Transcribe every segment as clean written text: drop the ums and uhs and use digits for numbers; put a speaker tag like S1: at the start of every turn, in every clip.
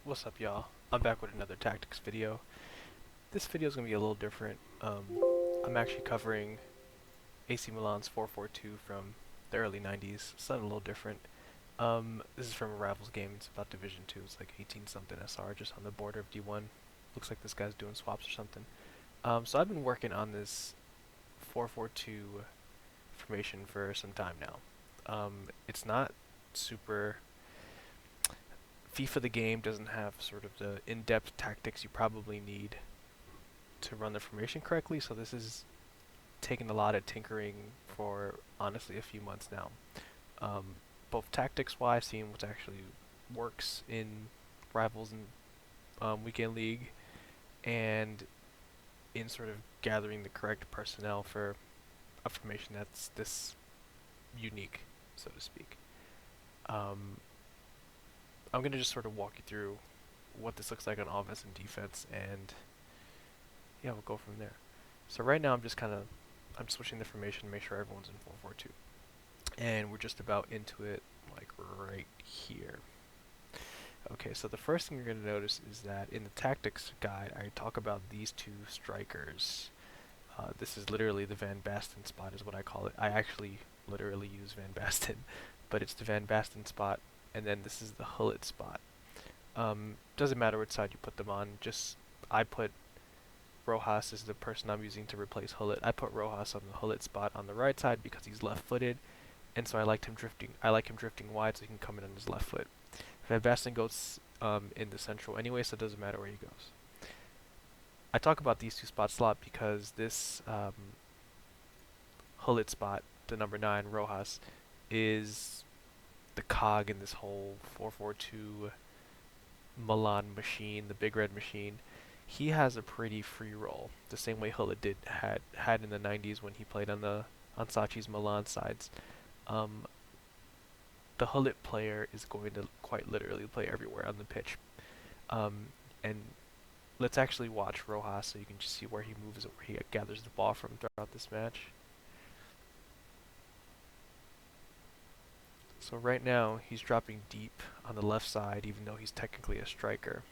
S1: What's up, y'all? I'm back with another tactics video. This video is going to be a little different. I'm actually covering AC Milan's 4-4-2 from the early 90s. Something a little different. This is from a Rivals game. It's about Division 2. It's like 18 something SR just on the border of D1. Looks like this guy's doing swaps or something. So I've been working on this 4-4-2 formation for some time now. It's not super FIFA the game doesn't have sort of the in-depth tactics you probably need to run the formation correctly, so this is taking a lot of tinkering for honestly a few months now. Um, Both tactics-wise, seeing what actually works in Rivals and Weekend League, and in sort of gathering the correct personnel for a formation that's this unique, so to speak. Um, I'm going to just sort of walk you through what this looks like on offense and defense, and yeah, we'll go from there. So right now I'm switching the formation to make sure everyone's in 4-4-2. And we're just about into it, like right here. Okay, so the first thing you're going to notice is that in the tactics guide, I talk about these two strikers. This is literally the Van Basten spot is what I call it. I actually literally use Van Basten, but it's the Van Basten spot, and then this is the Hullet spot. Doesn't matter which side you put them on, just I put Rojas is the person I'm using to replace Hullet. I put Rojas on the Hullet spot on the right side because he's left-footed, and so I like him drifting wide so he can come in on his left foot. Van Basten goes in the central anyway, so it doesn't matter where he goes. I talk about these two spots a lot because this Hullet spot, the number 9 Rojas, is the cog in this whole 4-4-2 Milan machine, the big red machine. He has a pretty free roll, the same way Hullet had in the 90s when he played on Sacchi's Milan sides. Um, the Hullet player is going to quite literally play everywhere on the pitch. And let's actually watch Rojas so you can just see where he moves and where he gathers the ball from throughout this match. So right now he's dropping deep on the left side, even though he's technically a striker.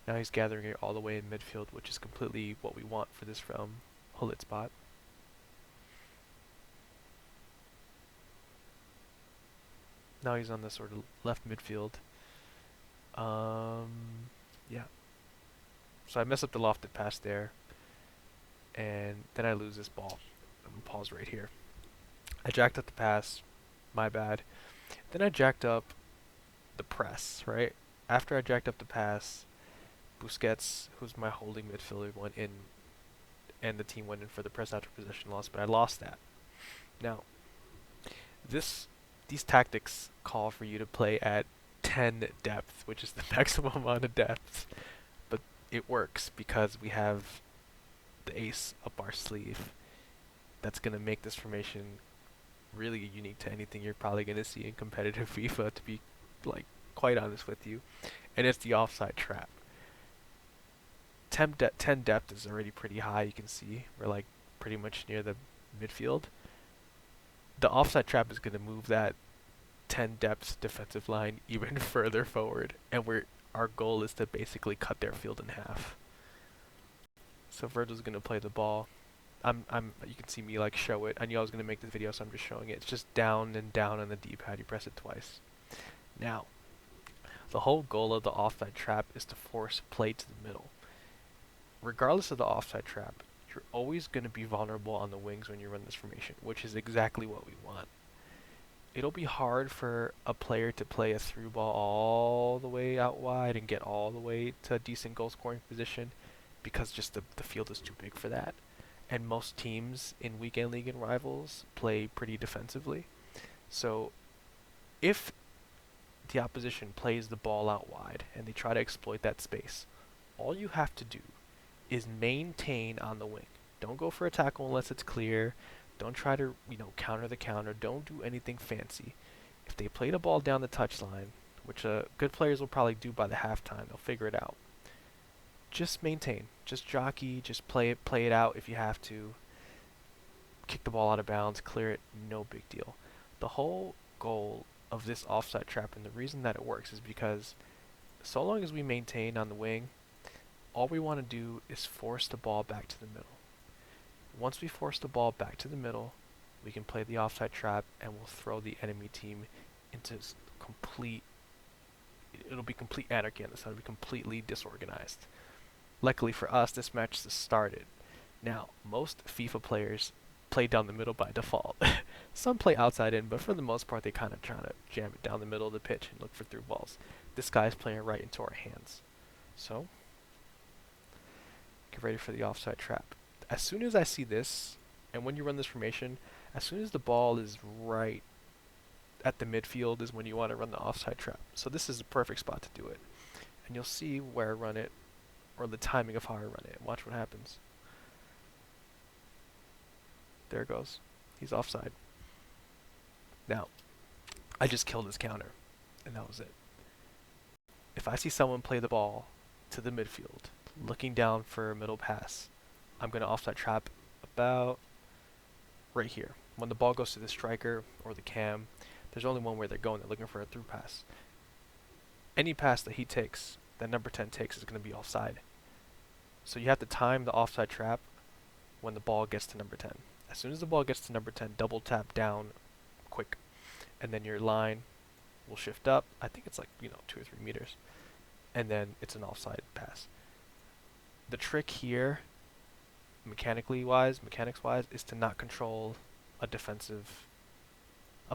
S1: Now he's gathering it all the way in midfield, which is completely what we want for this Hullet spot. Now he's on the sort of left midfield. Yeah. So I mess up the lofted pass there, and then I lose this ball. I'm gonna pause right here. I jacked up the pass, my bad. Then I jacked up the press, right? After I jacked up the pass, Busquets, who's my holding midfielder, went in, and the team went in for the press after possession loss, but I lost that. Now, this these tactics call for you to play at 10 depth, which is the maximum amount of depth, but it works because we have the ace up our sleeve. That's going to make this formation really unique to anything you're probably going to see in competitive FIFA, to be like quite honest with you, and it's the offside trap. 10 depth is already pretty high. You can see we're like pretty much near the midfield. The offside trap is going to move that 10 depth defensive line even further forward, and our goal is to basically cut their field in half. So Virgil's going to play the ball. You can see me like show it. I knew I was going to make this video, so I'm just showing it. It's just down and down on the D-pad. You press it twice. Now, the whole goal of the offside trap is to force play to the middle. Regardless of the offside trap, you're always going to be vulnerable on the wings when you run this formation, which is exactly what we want. It'll be hard for a player to play a through ball all the way out wide and get all the way to a decent goal scoring position because just the field is too big for that. And most teams in weekend league and rivals play pretty defensively. So if the opposition plays the ball out wide and they try to exploit that space, all you have to do is maintain on the wing. Don't go for a tackle unless it's clear. Don't try to, counter the counter. Don't do anything fancy. If they play the ball down the touchline, which good players will probably do by the halftime, they'll figure it out. Just maintain. Just jockey. Just play it out if you have to. Kick the ball out of bounds. Clear it. No big deal. The whole goal of this offside trap, and the reason that it works is because so long as we maintain on the wing, all we want to do is force the ball back to the middle. Once we force the ball back to the middle, we can play the offside trap and we'll throw the enemy team into it'll be complete anarchy on the side. It'll be completely disorganized. Luckily for us, this match just started. Now, most FIFA players play down the middle by default. Some play outside in, but for the most part, they kind of try to jam it down the middle of the pitch and look for through balls. This guy's playing right into our hands. So, get ready for the offside trap. As soon as I see this, and when you run this formation, as soon as the ball is right at the midfield is when you want to run the offside trap. So this is the perfect spot to do it. And you'll see where I run it, or the timing of how I run it. Watch what happens. There it goes. He's offside. Now, I just killed his counter, and that was it. If I see someone play the ball to the midfield, looking down for a middle pass, I'm going to offside trap about right here. When the ball goes to the striker or the cam, there's only one way they're going. They're looking for a through pass. Any pass that he takes, that number 10 takes, is going to be offside. So you have to time the offside trap when the ball gets to number 10. As soon as the ball gets to number 10, double tap down quick. And then your line will shift up. I think it's like, 2 or 3 meters. And then it's an offside pass. The trick here, mechanics wise, is to not control a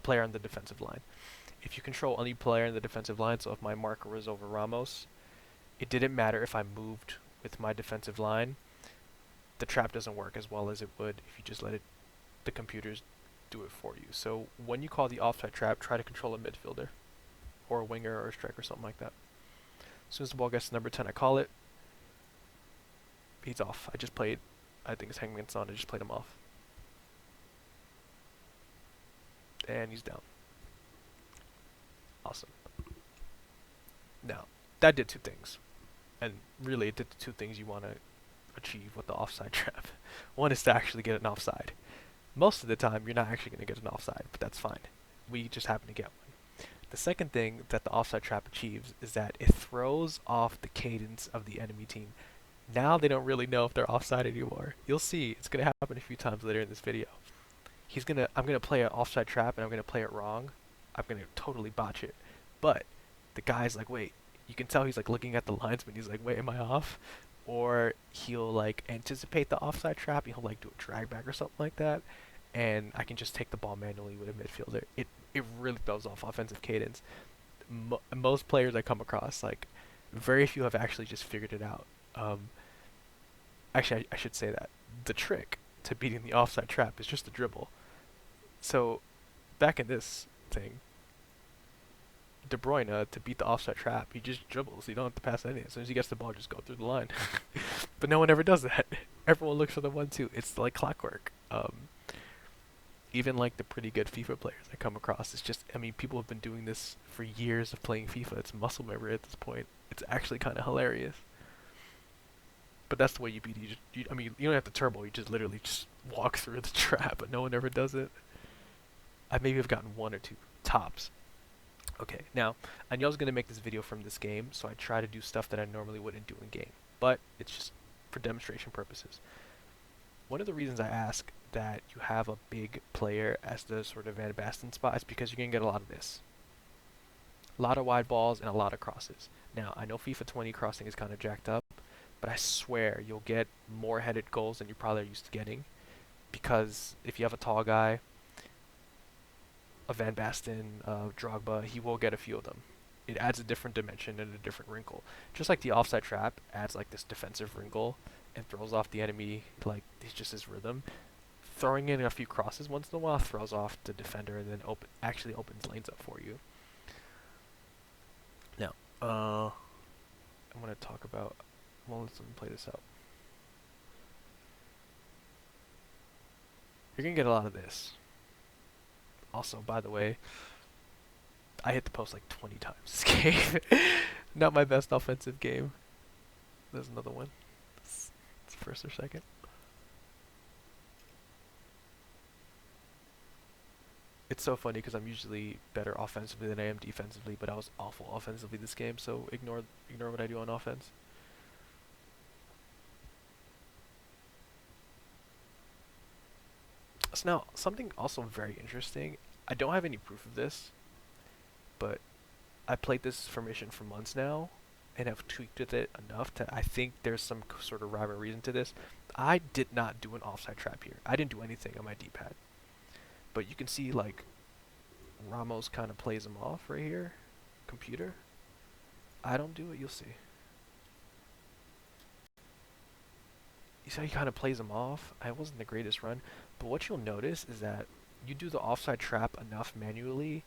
S1: player on the defensive line. If you control any player in the defensive line, so if my marker was over Ramos, it didn't matter if I moved with my defensive line, the trap doesn't work as well as it would if you just let the computers do it for you. So when you call the offside trap, try to control a midfielder or a winger or a striker or something like that. As soon as the ball gets to number 10, I call it. He's off. I think it's Hangman's on. I just played him off. And he's down. Awesome. Now, that did 2 things. And really, it did the 2 things you want to achieve with the offside trap. One is to actually get an offside. Most of the time, you're not actually going to get an offside, but that's fine. We just happen to get one. The second thing that the offside trap achieves is that it throws off the cadence of the enemy team. Now they don't really know if they're offside anymore. You'll see, it's going to happen a few times later in this video. I'm going to play an offside trap and I'm going to play it wrong. I'm going to totally botch it. But the guy's like, wait, you can tell he's like looking at the linesman. He's like, wait, am I off? Or he'll like anticipate the offside trap and he'll like do a drag back or something like that. And I can just take the ball manually with a midfielder. It really throws off offensive cadence. Most players I come across, like, very few have actually just figured it out. Actually, I should say that. The trick to beating the offside trap is just a dribble. So, back in this thing, De Bruyne, to beat the offside trap, he just dribbles. You don't have to pass anything. As soon as he gets the ball, just go through the line. But no one ever does that. Everyone looks for the 1-2. It's like clockwork. Even like the pretty good FIFA players I come across, it's just, people have been doing this for years of playing FIFA. It's muscle memory at this point. It's actually kind of hilarious. But that's the way you beat it. You don't have to turbo. You just literally just walk through the trap, but no one ever does it. I maybe have gotten 1 or 2 tops. Okay, now, I knew I was going to make this video from this game, so I try to do stuff that I normally wouldn't do in game. But it's just for demonstration purposes. One of the reasons I ask that you have a big player as the sort of Van Basten spot is because you're going to get a lot of this. A lot of wide balls and a lot of crosses. Now, I know FIFA 20 crossing is kind of jacked up, but I swear you'll get more headed goals than you probably are used to getting. Because if you have a tall guy, a Van Basten, Drogba, he will get a few of them. It adds a different dimension and a different wrinkle. Just like the offside trap adds like this defensive wrinkle and throws off the enemy, like it's just his rhythm. Throwing in a few crosses once in a while throws off the defender and then actually opens lanes up for you. Now, I'm going to talk about, let's play this out. You're going to get a lot of this. Also, by the way, I hit the post like 20 times this game. Not my best offensive game. There's another one. It's first or second. It's so funny because I'm usually better offensively than I am defensively, but I was awful offensively this game, so ignore what I do on offense. So now, something also very interesting, I don't have any proof of this, but I played this formation for months now, and have tweaked with it enough to I think there's some sort of rhyme or reason to this. I did not do an offside trap here. I didn't do anything on my D-pad. But you can see, like, Ramos kind of plays him off right here. Computer. I don't do it, you'll see. You see how he kind of plays him off? I wasn't the greatest run, but what you'll notice is that you do the offside trap enough manually.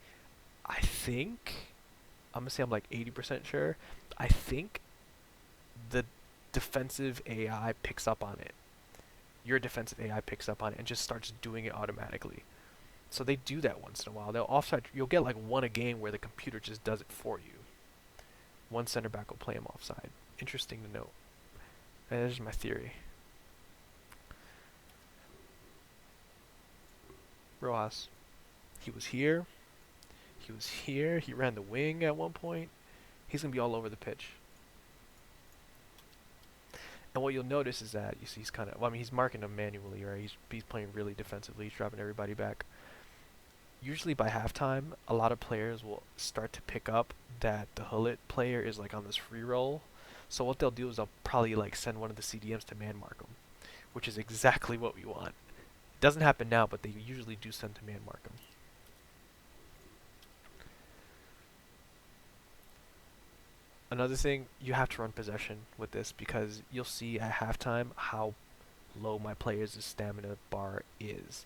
S1: I think, I'm gonna say I'm like 80% sure. I think the defensive AI picks up on it. Your defensive AI picks up on it and just starts doing it automatically. So they do that once in a while. They'll offside. You'll get like one a game where the computer just does it for you. One center back will play him offside. Interesting to note. That is my theory. Rojas. He was here. He was here. He ran the wing at one point. He's going to be all over the pitch. And what you'll notice is that, you see he's kind of, well, I mean, he's marking him manually, right? He's playing really defensively. He's dropping everybody back. Usually by halftime, a lot of players will start to pick up that the Hullet player is like on this free roll. So what they'll do is they'll probably like send one of the CDMs to man mark him, which is exactly what we want. It doesn't happen now, but they usually do send to man mark him. Another thing, you have to run possession with this because you'll see at halftime how low my players' stamina bar is.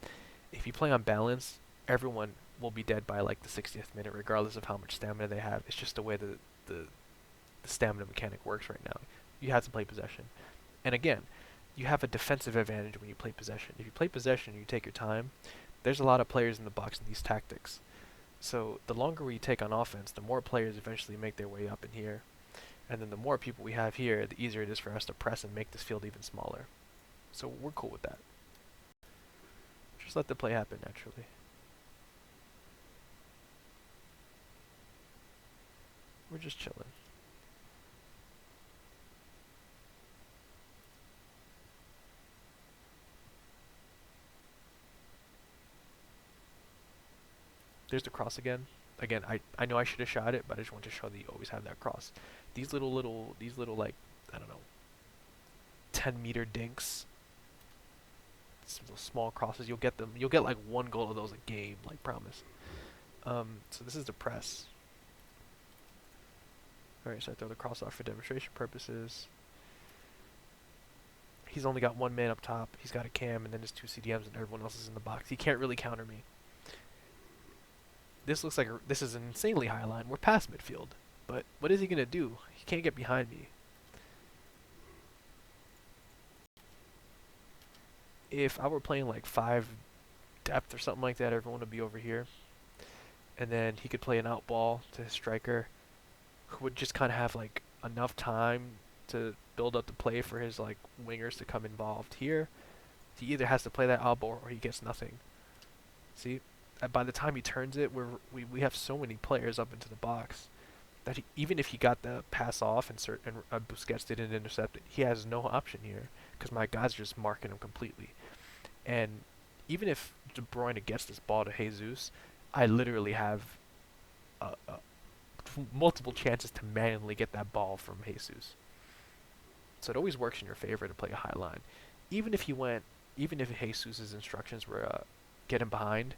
S1: If you play on balance, everyone will be dead by like the 60th minute, regardless of how much stamina they have. It's just the way the stamina mechanic works right now. You have to play possession. And again, you have a defensive advantage when you play possession. If you play possession and you take your time, there's a lot of players in the box in these tactics. So the longer we take on offense, the more players eventually make their way up in here. And then the more people we have here, the easier it is for us to press and make this field even smaller. So we're cool with that. Just let the play happen naturally. We're just chilling. There's the cross again. Again, I know I should have shot it, but I just want to show that you always have that cross. These little like, I don't know, 10-meter dinks, some little small crosses. You'll get them. You'll get like one goal of those a game, like promise. So this is the press. Alright, so I throw the cross off for demonstration purposes. He's only got one man up top. He's got a cam, and then his two CDMs, and everyone else is in the box. He can't really counter me. This looks like this is an insanely high line. We're past midfield, but what is he gonna do? He can't get behind me. If I were playing like 5 depth or something like that, everyone would be over here, and then he could play an out ball to his striker, who would just kind of have like enough time to build up the play for his like wingers to come involved here. He either has to play that out ball or he gets nothing. See, by the time he turns it, we have so many players up into the box that even if he got the pass off and Busquets didn't intercept it, he has no option here because my guys are just marking him completely. And even if De Bruyne gets this ball to Jesus, I literally have multiple chances to manually get that ball from Jesus. So it always works in your favor to play a high line. Even if Jesus' instructions were get him behind,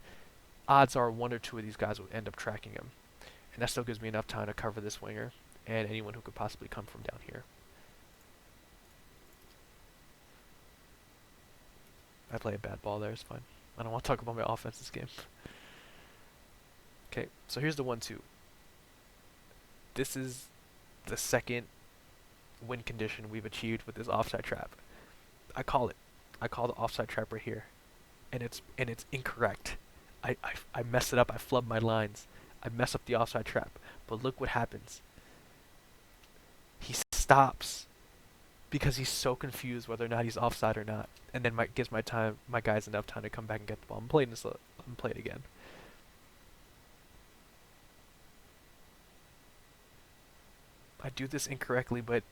S1: odds are one or two of these guys will end up tracking him. And that still gives me enough time to cover this winger and anyone who could possibly come from down here. I play a bad ball there, it's fine. I don't want to talk about my offense this game. Okay, so here's the 1-2. This is the second win condition we've achieved with this offside trap. I call it. I call the offside trap right here. And it's incorrect. I mess it up, I flub my lines. I mess up the offside trap. But look what happens. He stops because he's so confused whether or not he's offside or not. And then gives my guys enough time to come back and get the ball. I'm playing it again. I do this incorrectly, but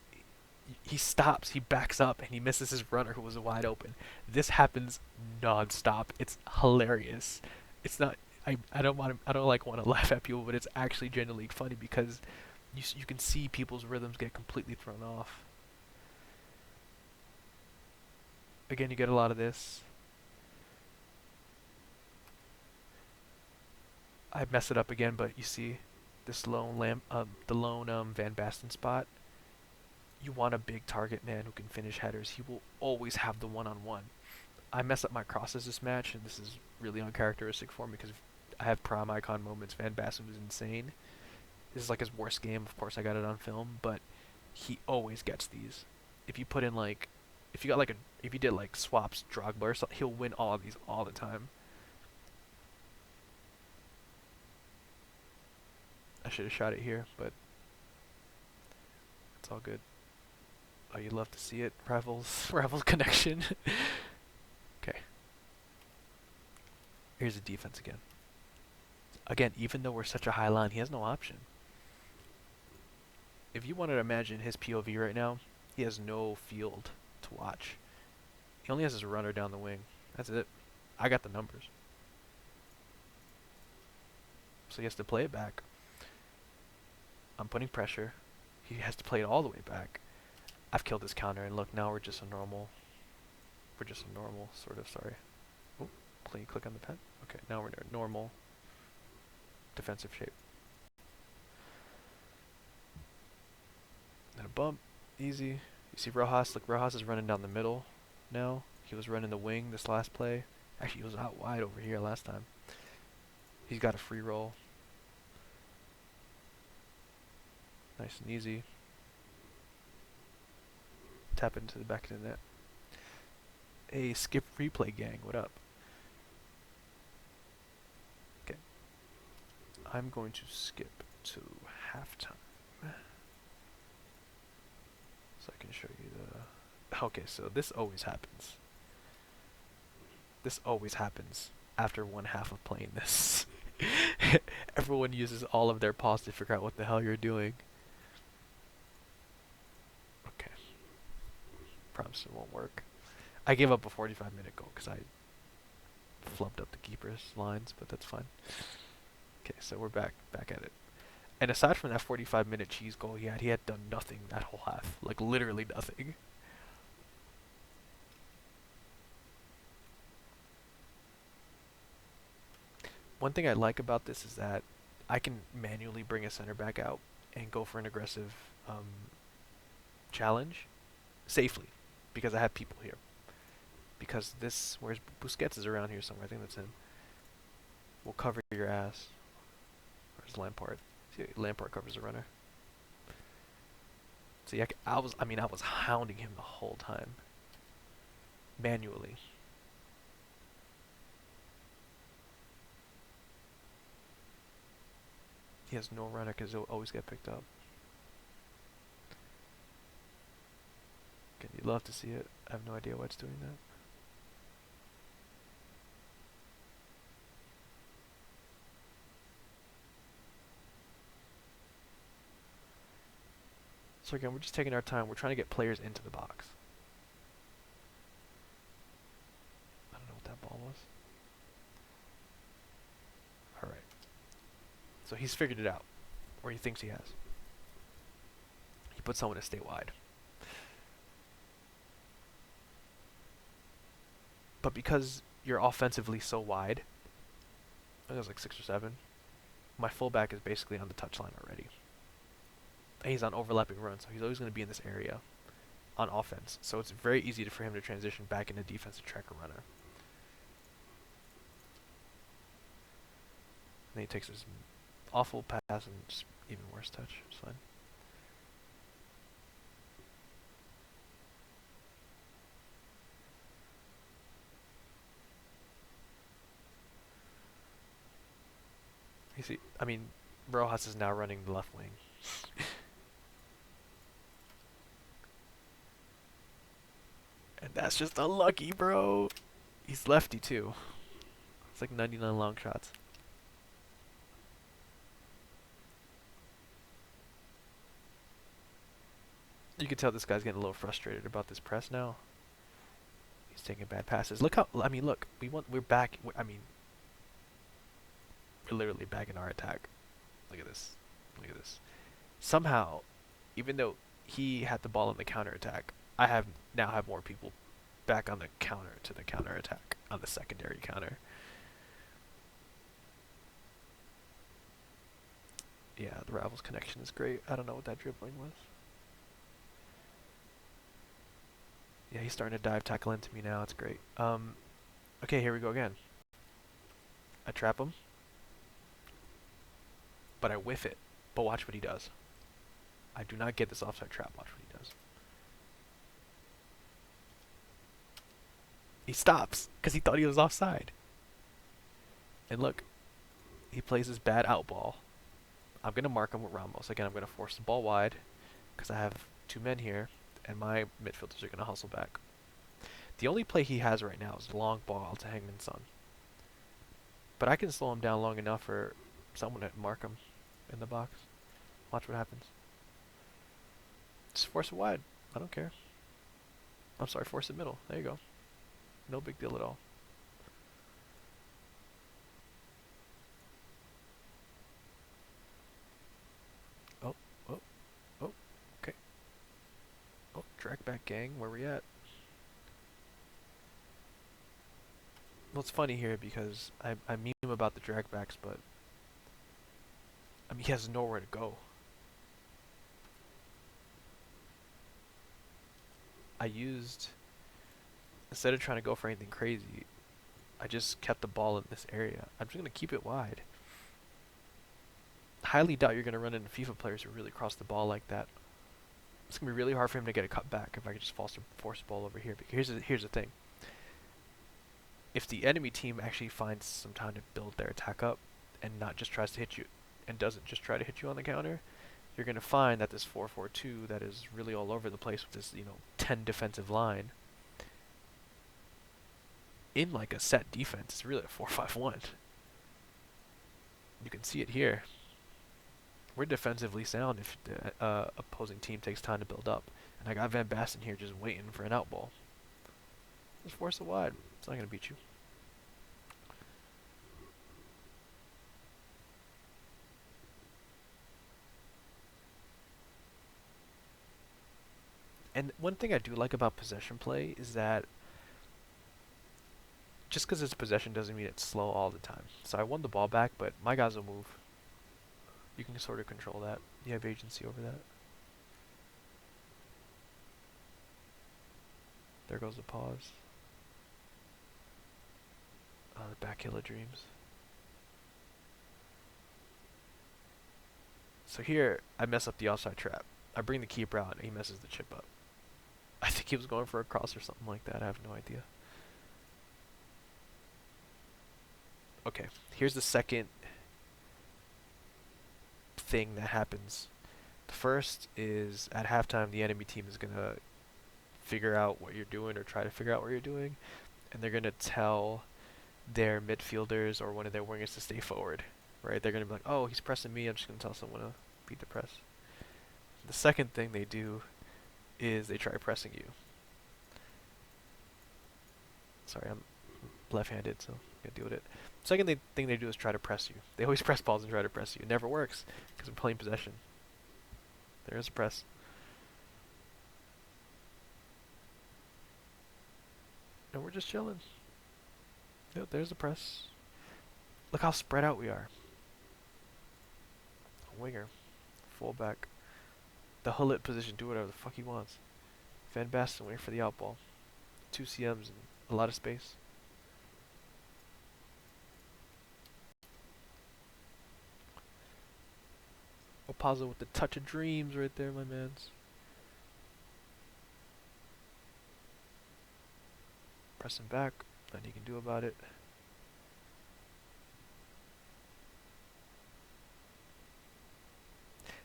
S1: he stops, he backs up, and he misses his runner who was wide open. This happens non-stop. It's hilarious. It's not. I don't like want to laugh at people, but it's actually genuinely funny because you can see people's rhythms get completely thrown off. Again, you get a lot of this. I mess it up again, but you see this the lone Van Basten spot. You want a big target man who can finish headers. He will always have the one-on-one. I mess up my crosses this match, and this is really uncharacteristic for me because I have prime icon moments. Van Basten was insane. This is like his worst game. Of course, I got it on film, but he always gets these. If you put in like, if you did like swaps Drogba or something, he'll win all of these all the time. I should have shot it here, but it's all good. Oh, you love to see it, rivals connection. Okay. Here's the defense again. Again, even though we're such a high line, he has no option. If you wanted to imagine his POV right now, he has no field to watch. He only has his runner down the wing. That's it. I got the numbers. So he has to play it back. I'm putting pressure. He has to play it all the way back. I've killed this counter, and look, now we're just a normal, sort of, sorry. Oh, can you click on the pen? Okay, now we're in a normal defensive shape. Then a bump, easy. You see Rojas, look, Rojas is running down the middle now. He was running the wing this last play. Actually, he was out wide over here last time. He's got a free roll. Nice and easy. Tap into the back of the net. Hey, skip replay gang, what up? Okay. I'm going to skip to halftime. So I can show you the... Okay, so this always happens. This always happens after one half of playing this. Everyone uses all of their pause to figure out what the hell you're doing. Okay. Promise it won't work. I gave up a 45-minute goal because I flubbed up the keeper's lines, but that's fine. Okay, so we're back at it. And aside from that 45-minute cheese goal he had done nothing that whole half. Like, literally nothing. One thing I like about this is that I can manually bring a center back out and go for an aggressive challenge safely because I have people here. Because this, where's Busquets is around here somewhere, I think that's him. We'll cover your ass. Where's Lampard? See, Lampard covers the runner. See, I was hounding him the whole time. Manually. He has no runner because he'll always get picked up. Okay, you'd love to see it. I have no idea why it's doing that. So again, we're just taking our time. We're trying to get players into the box. I don't know what that ball was. Alright. So he's figured it out. Or he thinks he has. He put someone to stay wide. But because you're offensively so wide, I think it was like 6 or 7, my fullback is basically on the touchline already. And he's on overlapping runs, so he's always going to be in this area on offense. So it's very easy for him to transition back into defensive tracker runner. And then he takes this awful pass and just even worse touch. It's fine. You see, I mean, Rojas is now running the left wing. And that's just unlucky, bro. He's lefty too. It's like 99 long shots. You can tell this guy's getting a little frustrated about this press now. He's taking bad passes. Look how, I mean, look, we're back. I mean, we're literally back in our attack. Look at this. Look at this. Somehow, even though he had the ball in the counter attack, I now have more people back on the counter to the counter attack on the secondary counter. Yeah, the Rivals connection is great. I don't know what that dribbling was. Yeah, he's starting to dive tackle into me now. It's great. Okay, here we go again. I trap him, but I whiff it. But watch what he does. I do not get this offside trap. Watch what he does. He stops because he thought he was offside. And look, he plays his bad out ball. I'm going to mark him with Ramos. Again, I'm going to force the ball wide because I have two men here, and my midfielders are going to hustle back. The only play he has right now is a long ball to Hangman's Son. But I can slow him down long enough for someone to mark him in the box. Watch what happens. Just force it wide. I don't care. I'm sorry, force it middle. There you go. No big deal at all. Oh, oh, oh, okay. Oh, drag back gang, where we at? Well, it's funny here because I meme about the drag backs, but I mean, he has nowhere to go. Instead of trying to go for anything crazy, I just kept the ball in this area. I'm just going to keep it wide. Highly doubt you're going to run into FIFA players who really cross the ball like that. It's going to be really hard for him to get a cut back if I could just force the ball over here. But here's the thing. If the enemy team actually finds some time to build their attack up and not just tries to hit you and doesn't just try to hit you on the counter, you're going to find that this 4-4-2 that is really all over the place with this, 10 defensive line in like a set defense is really a 4-5-1. You can see it here. We're defensively sound if the opposing team takes time to build up. And I got Van Basten here just waiting for an outball. Just force it wide. It's not going to beat you. And one thing I do like about possession play is that just because it's possession doesn't mean it's slow all the time. So I won the ball back, but my guys will move. You can sort of control that. You have agency over that. There goes the pause. The back hill of dreams. So here, I mess up the offside trap. I bring the keeper out, and he messes the chip up. I think he was going for a cross or something like that. I have no idea. Okay, here's the second thing that happens. The first is at halftime, the enemy team is going to figure out what you're doing or try to figure out what you're doing, and they're going to tell their midfielders or one of their wingers to stay forward, right? They're going to be like, oh, he's pressing me, I'm just going to tell someone to beat the press. The second thing they do is they try pressing you. Sorry, I'm left-handed, so I gotta deal with it. Second thing they do is try to press you. They always press balls and try to press you. It never works because I'm playing possession. There's a press. And we're just chilling. Yep, there's the press. Look how spread out we are. Winger, fullback, the Hullet position, do whatever the fuck he wants. Van Basten waiting for the outball. 2 CMs and a lot of space. Opazo with the touch of dreams right there, my mans. Pressing back, nothing you can do about it.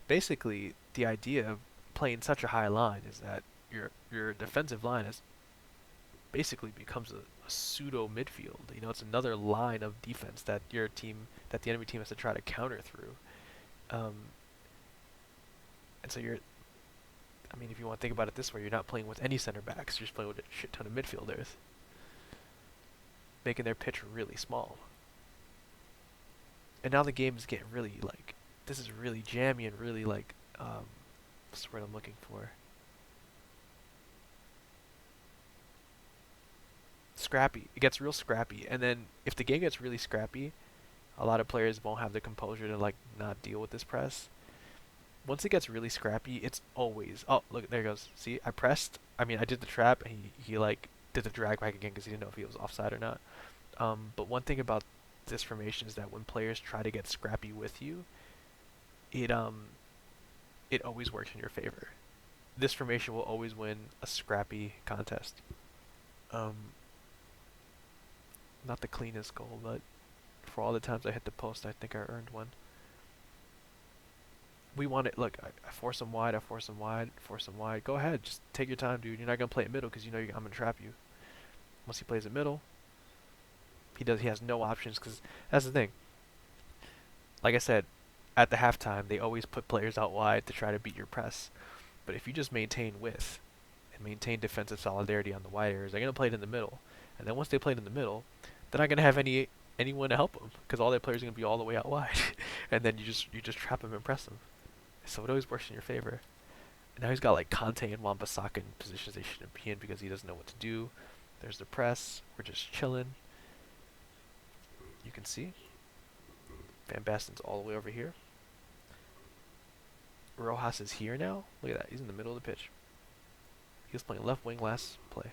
S1: Basically, the idea of playing such a high line is that your defensive line is basically becomes a pseudo midfield. It's another line of defense that the enemy team has to try to counter through. And so I mean, if you want to think about it this way, you're not playing with any center backs. You're just playing with a shit ton of midfielders, making their pitch really small. And now the game is getting really like, this is really jammy and really like, what's the word I'm looking for? Scrappy. It gets real scrappy, and then if the game gets really scrappy, a lot of players won't have the composure to like not deal with this press. Once it gets really scrappy, it's always, oh look, there it goes. See, I pressed. I mean, I did the trap, and he like did the drag back again because he didn't know if he was offside or not. But one thing about this formation is that when players try to get scrappy with you, it it always works in your favor. This formation will always win a scrappy contest. Um, Not the cleanest goal, but for all the times I hit the post, I think I earned one. We want it. Look, I force him wide. I force him wide. Force him wide. Go ahead, just take your time, dude. You're not gonna play it middle because you know I'm gonna trap you. Once he plays it middle, he does. He has no options because that's the thing. Like I said, at the halftime, they always put players out wide to try to beat your press. But if you just maintain width and maintain defensive solidarity on the wide areas, they're gonna play it in the middle. And then once they play it in the middle, they're not gonna have anyone to help them because all their players are gonna be all the way out wide. And then you just trap them and press them. So it always works in your favor. And now he's got like Conte and Wan-Bissaka in positions they shouldn't be in because he doesn't know what to do. There's the press. We're just chilling. You can see Van Basten's all the way over here. Rojas is here now. Look at that. He's in the middle of the pitch. He was playing left wing last play.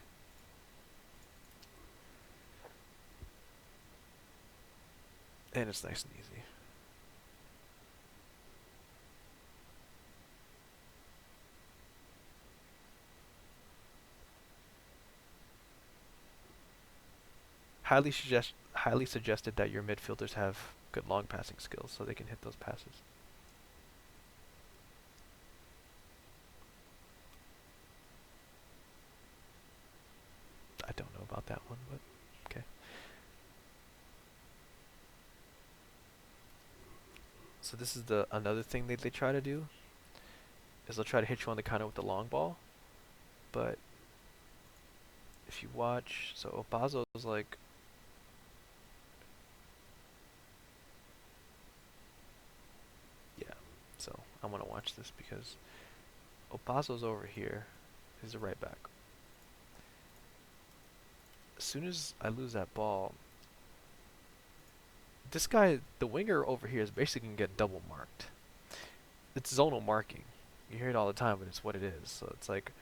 S1: And it's nice and easy. Highly suggested that your midfielders have good long passing skills so they can hit those passes. I don't know about that one, but okay. So this is the another thing they try to do is they'll try to hit you on the counter with the long ball, but if you watch, so Opazo's like, yeah. So I want to watch this because Opazo's over here. He's the right back. As soon as I lose that ball, this guy, the winger over here, is basically gonna get double marked. It's zonal marking. You hear it all the time, but it's what it is. So it's like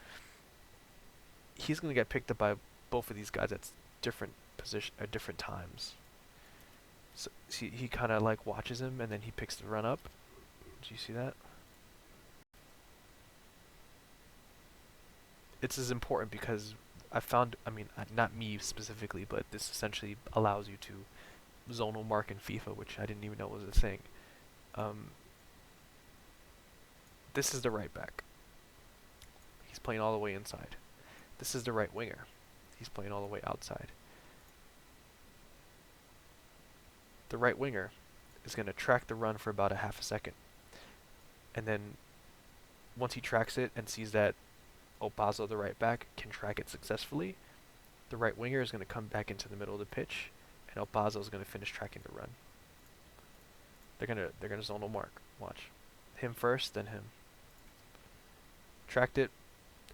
S1: he's gonna get picked up by both of these guys at different position at different times. So he kind of like watches him and then he picks the run up. Do you see that? It's as important because I found, I mean, not me specifically, but this essentially allows you to zonal mark in FIFA, which I didn't even know was a thing. Um, this is the right back. He's playing all the way inside. This is the right winger. He's playing all the way outside. The right winger is going to track the run for about a half a second. And then once he tracks it and sees that Opazo, the right back, can track it successfully, the right winger is going to come back into the middle of the pitch, and Opazo is going to finish tracking the run. They're gonna zonal mark. Watch, him first, then him. Tracked it,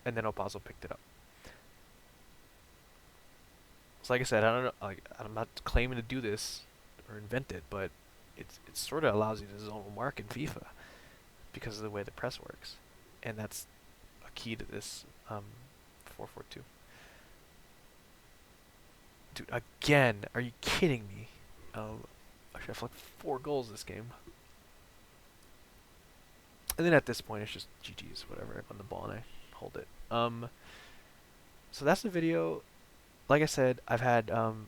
S1: and then Opazo picked it up. So like I said, I don't know. Like I'm not claiming to do this or invent it, but it sort of allows you to zonal mark in FIFA because of the way the press works, and that's a key to this 4-4-2. Dude, again, are you kidding me? Actually, I've like 4 goals this game. And then at this point, it's just GG's, whatever. I won the ball and I hold it. So that's the video. Like I said, I've had, actually,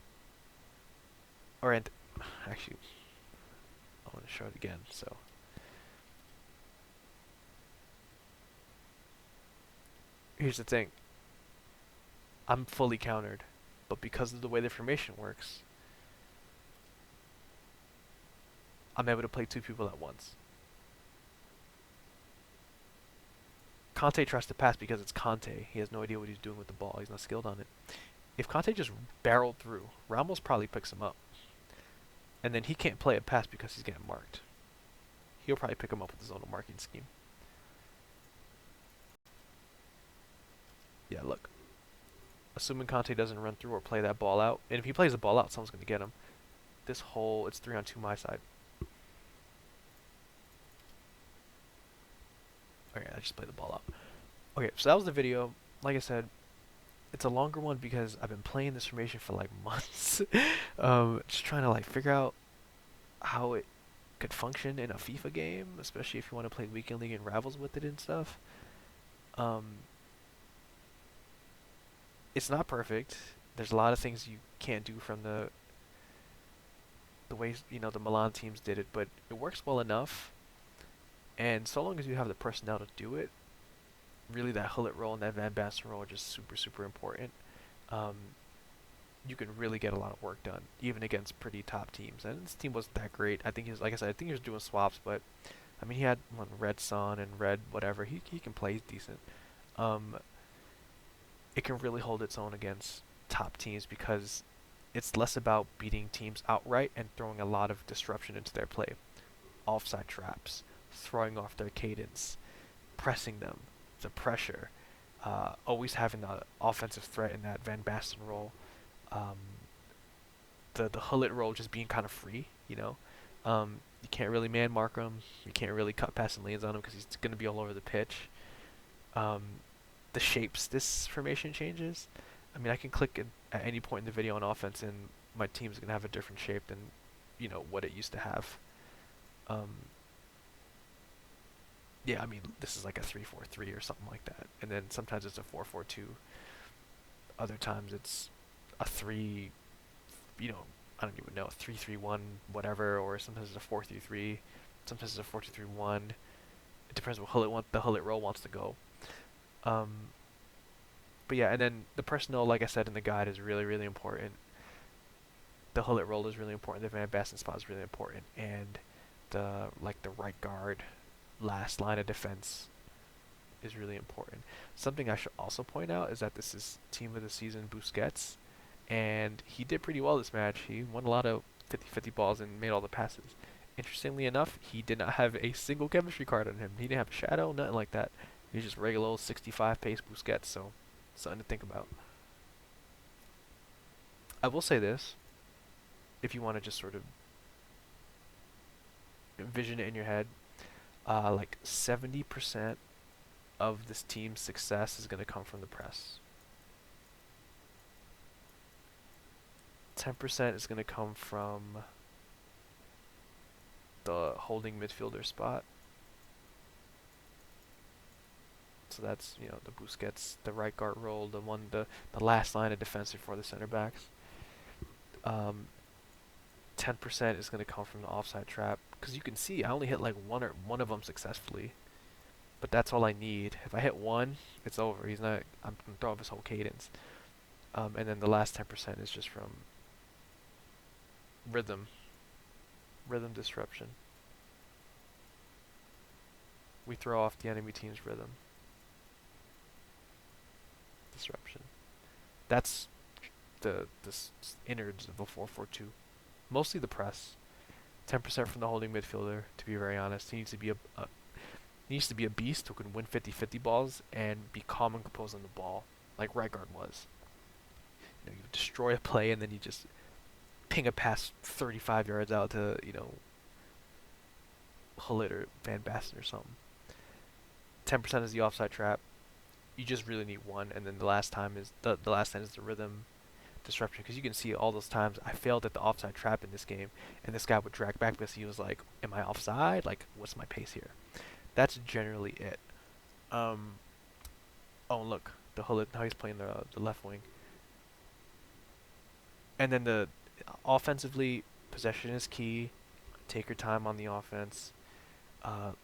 S1: I want to show it again, so. Here's the thing. I'm fully countered, but because of the way the formation works, I'm able to play 2 people at once. Conte tries to pass because it's Conte. He has no idea what he's doing with the ball. He's not skilled on it. If Conte just barreled through, Ramos probably picks him up. And then he can't play a pass because he's getting marked. He'll probably pick him up with his own marking scheme. Yeah, look. Assuming Conte doesn't run through or play that ball out, and if he plays the ball out, someone's going to get him. This whole, it's 3-on-2 my side. Okay, I just played the ball out. Okay, so that was the video. Like I said, it's a longer one because I've been playing this formation for like months. Just trying to like figure out how it could function in a FIFA game, especially if you want to play Weekend League and Rivals with it and stuff. Um, it's not perfect. There's a lot of things you can't do from the way the Milan teams did it, but it works well enough. And so long as you have the personnel to do it, really that Hullet role and that Van Basten role are just super, super important. You can really get a lot of work done, even against pretty top teams. And this team wasn't that great. I think he was, like I said, I think he was doing swaps, but I mean he had one red Son and red whatever. He can play, he's decent. It can really hold its own against top teams because it's less about beating teams outright and throwing a lot of disruption into their play. Offside traps, throwing off their cadence, pressing them, the pressure, always having the offensive threat in that Van Basten role, the Hullet role just being kind of free, you know. You can't really man mark him, you can't really cut passing lanes on him because he's going to be all over the pitch. The shapes this formation changes. I mean, I can click at any point in the video on offense and my team's going to have a different shape than, what it used to have. Yeah, I mean, this is like a 3-4-3 or something like that. And then sometimes it's a 4-4-2. Other times it's a 3, I don't even know, a 3-3-1 whatever, or sometimes it's a 4-3-3. Sometimes it's a 4-2-3-1. It depends what the Hullet role wants to go. But yeah, and then the personnel, like I said in the guide, is really, really important. The Hullet role is really important. The Van Basten spot is really important, and the right guard, last line of defense, is really important. Something I should also point out is that this is team of the season Busquets, and he did pretty well this match. He won a lot of 50-50 balls and made all the passes. Interestingly enough, he did not have a single chemistry card on him. He didn't have a shadow, nothing like that. He's just regular old 65 pace Busquets, so something to think about. I will say this, if you want to just sort of envision it in your head, like 70% of this team's success is going to come from the press. 10% is going to come from the holding midfielder spot. So that's, the Busquets, the right guard role, the last line of defense before the center backs. 10% is going to come from the offside trap, because you can see I only hit like one of them successfully, but that's all I need. If I hit one, it's over. I'm going to throw off his whole cadence. And then the last 10% is just from rhythm disruption. We throw off the enemy team's rhythm. Disruption. That's the innards of a 4-4-2. Mostly the press. 10% from the holding midfielder, to be very honest. He needs to be a beast who can win 50-50 balls and be calm and composed on the ball, like right guard was. You destroy a play and then you just ping a pass 35 yards out to, Hullet or Van Basten or something. 10% is the offside trap. You just really need one, and then the last 10 is the rhythm disruption, because you can see all those times I failed at the offside trap in this game, and this guy would drag back because he was like, am I offside? Like, what's my pace here? That's generally it. Oh, look, the Hullet, now he's playing the left wing. And then offensively, possession is key. Take your time on the offense.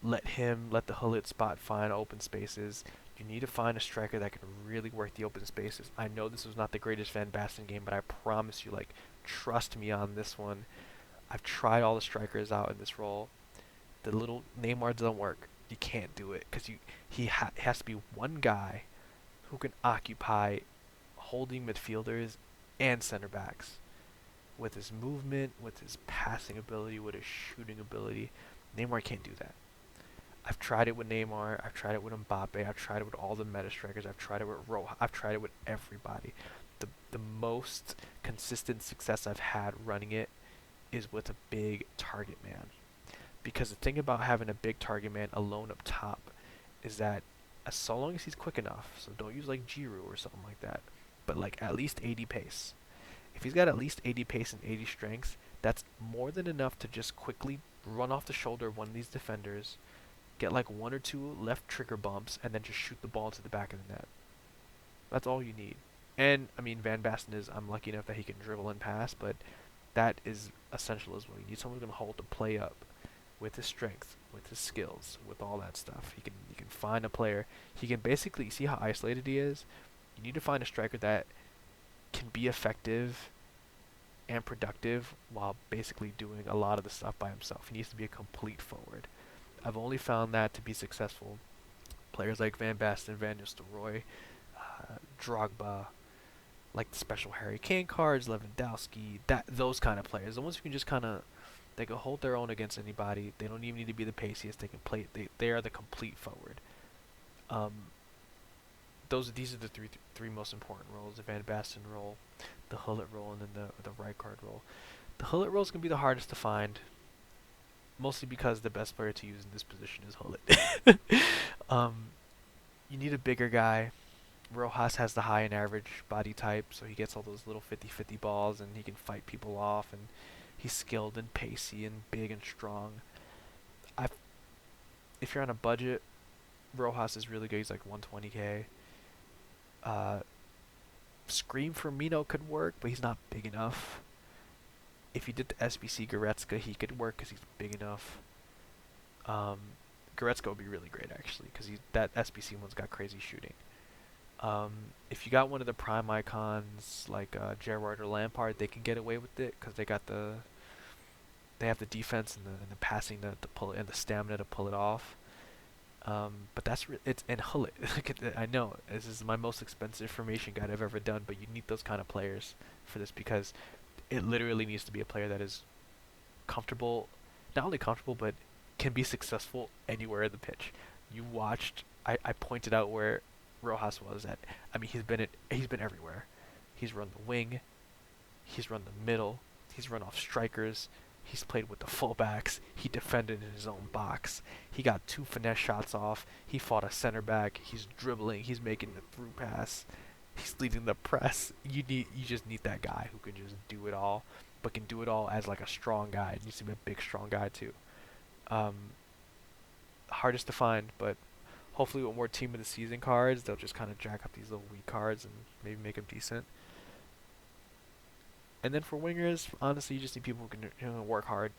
S1: Let the Hullet spot find open spaces. You need to find a striker that can really work the open spaces. I know this was not the greatest Van Basten game, but I promise you, trust me on this one. I've tried all the strikers out in this role. The little Neymar doesn't work. You can't do it because it has to be one guy who can occupy holding midfielders and center backs with his movement, with his passing ability, with his shooting ability. Neymar can't do that. I've tried it with Neymar. I've tried it with Mbappe. I've tried it with all the meta strikers. I've tried it with Roja. I've tried it with everybody. The most consistent success I've had running it is with a big target man. Because the thing about having a big target man alone up top is that as so long as he's quick enough, so don't use like Giroud or something like that, but like at least 80 pace. If he's got at least 80 pace and 80 strength, that's more than enough to just quickly run off the shoulder of one of these defenders, get like one or two left trigger bumps, and then just shoot the ball to the back of the net. That's all you need. And I mean, Van Basten is, I'm lucky enough that he can dribble and pass, but that is essential as well. You need someone who's going to hold the play up with his strength, with his skills, with all that stuff. You can find a player. He can basically see how isolated he is. You need to find a striker that can be effective and productive while basically doing a lot of the stuff by himself. He needs to be a complete forward. I've only found that to be successful. Players like Van Basten, Van Nistelrooy, Drogba, like the special Harry Kane cards, Lewandowski, those kind of players. The ones who can just kind of, they can hold their own against anybody. They don't even need to be the paciest. They can play. They are the complete forward. Um, these are the three most important roles: the Van Basten role, the Hullet role, and then the Rijkaard role. The Hullet role is gonna be the hardest to find, mostly because the best player to use in this position is Hullet. um, you need a bigger guy. Rojas has the high and average body type, so he gets all those little 50-50 balls, and he can fight people off, and he's skilled and pacey and big and strong. I, if you're on a budget, Rojas is really good. He's like 120k. Scream Firmino could work, but he's not big enough. If you did the SBC Goretzka, he could work because he's big enough. Goretzka would be really great actually, because that SBC one's got crazy shooting. If you got one of the prime icons like Gerrard or Lampard, they can get away with it because they have the defense and the passing to pull it, and the stamina to pull it off. But it's and Hullet. I know this is my most expensive formation guide I've ever done, but you need those kind of players for this because it literally needs to be a player that is comfortable, not only comfortable but can be successful anywhere in the pitch. You watched. I pointed out where Rojas was at. I mean, he's been everywhere. He's run the wing. He's run the middle. He's run off strikers. He's played with the fullbacks. He defended in his own box. He got 2 finesse shots off. He fought a center back. He's dribbling. He's making the through pass. He's leading the press. You just need that guy who can just do it all, but can do it all as like a strong guy. It needs to be a big, strong guy too. Hardest to find, but hopefully with more team of the season cards, they'll just kind of jack up these little weak cards and maybe make them decent. And then for wingers, honestly, you just need people who can work hard.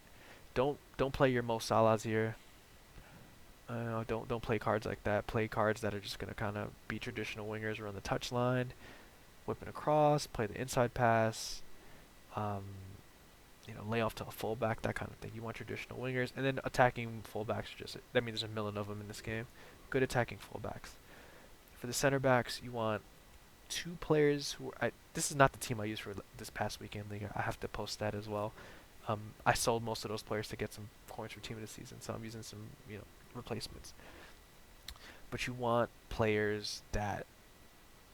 S1: Don't play your Mo Salahs here. Don't play cards like that. Play cards that are just gonna kind of be traditional wingers, run the touch line, whipping across, play the inside pass. Lay off to a fullback, that kind of thing. You want traditional wingers, and then attacking fullbacks. That means there's a million of them in this game. Good attacking fullbacks. For the center backs, you want 2 players who this is not the team I used for this past weekend league. I have to post that as well. I sold most of those players to get some coins for team of the season, so I'm using some replacements. But you want players that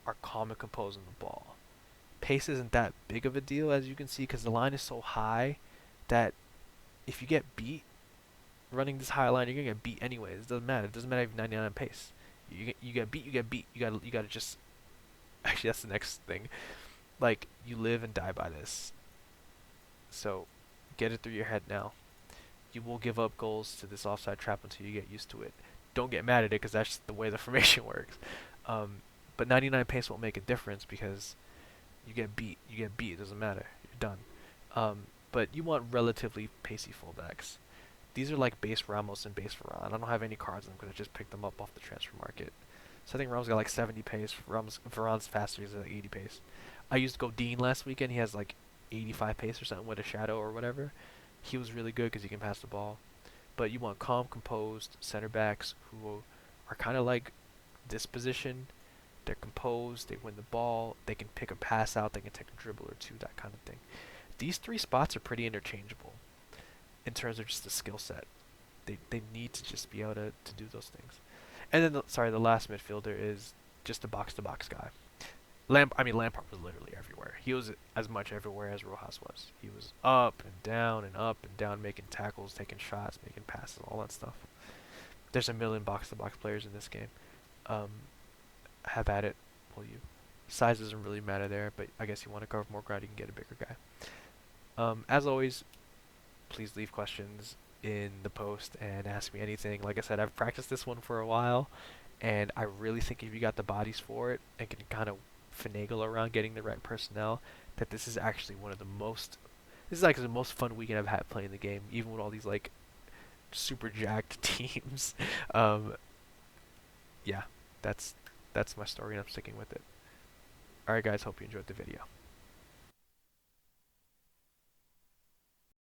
S1: are calm and composed on the ball. Pace isn't that big of a deal, as you can see, because the line is so high that if you get beat running this high line, you're gonna get beat anyways. It doesn't matter. It doesn't matter if you have 99 pace. You get beat. You get beat. You gotta just. Actually, that's the next thing. Like, you live and die by this. So, get it through your head now. You will give up goals to this offside trap until you get used to it. Don't get mad at it because that's just the way the formation works. But 99 pace won't make a difference because you get beat. You get beat. It doesn't matter. You're done. But you want relatively pacey fullbacks. These are like base Ramos and base Varane. I don't have any cards. I'm going to just pick them up off the transfer market. So I think Ramos got like 70 pace. Varane's faster. He's like 80 pace. I used Godin last weekend. He has like 85 pace or something with a shadow or whatever. He was really good because he can pass the ball. But you want calm, composed center backs who are kind of like this position. They're composed, they win the ball, they can pick a pass out, they can take a dribble or two, that kind of thing. These three spots are pretty interchangeable in terms of just the skill set. They need to just be able to do those things. And then, the last midfielder is just a box-to-box guy. Lampard was literally everywhere. He was as much everywhere as Rojas was. He was up and down, making tackles, taking shots, making passes, all that stuff. There's a million box-to-box players in this game. Um, have at it, will you? Size doesn't really matter there, but I guess you want to cover more ground, you can get a bigger guy. As always, please leave questions in the post and ask me anything. Like I said, I've practiced this one for a while, and I really think if you got the bodies for it and can kind of finagle around getting the right personnel, that this is actually one of the most. This is like the most fun weekend I've had playing the game, even with all these like super jacked teams. Um, yeah, that's my story, and I'm sticking with it. Alright guys, hope you enjoyed the video.